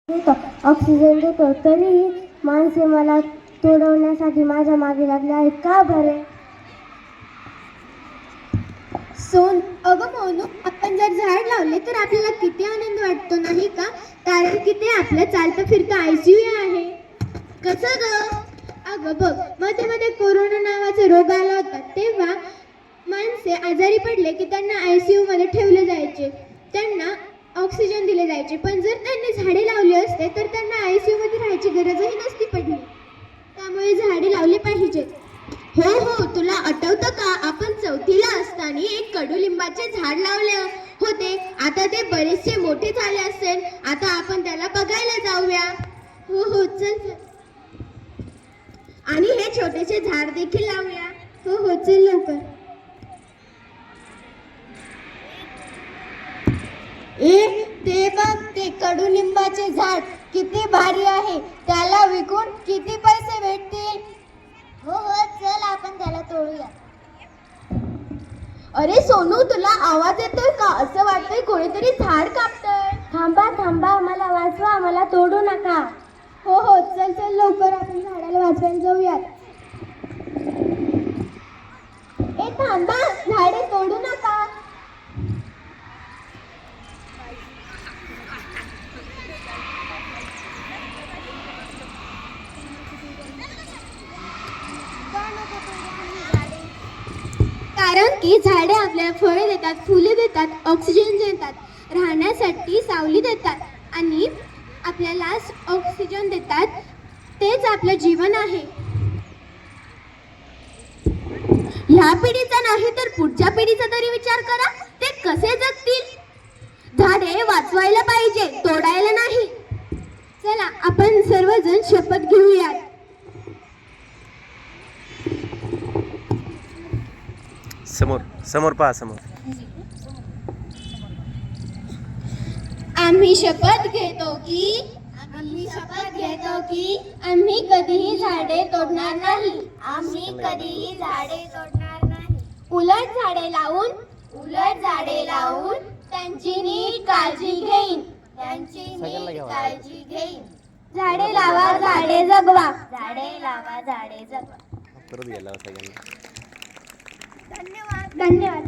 Oxygen देतो, तरीही माणसे मला तोडवण्यासाठी माझ्या मागे लागले आहेत का बरे? सोन, अगं मोनू, आपण जर झाड लावले तर आपल्याला किती आनंद वाटतो नाही का? कारण की ते आपलं चालतं फिरतं ICU आहे. कसं ग? अगं बघ, मध्ये मध्ये कोरोना नावाचा रोग आला होता, तेव्हा माणसे आजारी पडले की त्यांना ICU मध्ये ठेवले जायचे, त्यांना ऑक्सिजन दिले जायचे. पण जर त्यांनी झाडे लावली असते तर त्यांना ICU मध्ये राहायची गरजही नसती पडली. त्यामुळे झाडे लावली पाहिजेत. हो हो, तुला आठवतं का, आपण चौथीला असताना एक कडुलिंबाचे झाड लावले होते. आता ते बरेचसे मोठे झाले असेल, आता आपण त्याला बघायला जाऊया. हो हो, चल चल. आणि हे छोटेसे झाड देखील लावूया. हो हो, चल लवकर. ते बघ, ते कडुलिंबाचे झाड किती भारी आहे. त्याला विकून किती पैसे भेटतील? हो हो, चल आपण त्याला तोडूया. अरे सोनू, तुला आवाज येतोय का? असं वाटतंय कोणीतरी झाड कापतंय. थांबा थांबा, मला वाचवा, मला तोडू नका. हो हो, चल चल लवकर, आपण झाडाला वाचवायला जाऊयात. ए थांबा, झाडे तोडू नका. कारण की झाडे आपल्याला फळे देतात, फुले देतात, ऑक्सिजन देतात, राहण्यासाठी सावली देतात आणि आपल्याला ऑक्सिजन देतात. तेच आपलं जीवन आहे. ह्या पिढीचा नाही तर पुढच्या पिढीचा तरी विचार करा, ते कसे जगतील. झाडे वाचवायला पाहिजे, तोडायला नाही. चला, आपण सर्वजण शपथ घेऊयात. समोर समोर पहा, समोर. आम्ही शपथ घेतो की आम्ही कधीही झाडे तोडणार नाही. उलट झाडे लावून त्यांची नीट काळजी घेईन. झाडे लावा, झाडे जगवा. परत गेला सगळ्यांना. धन्यवाद.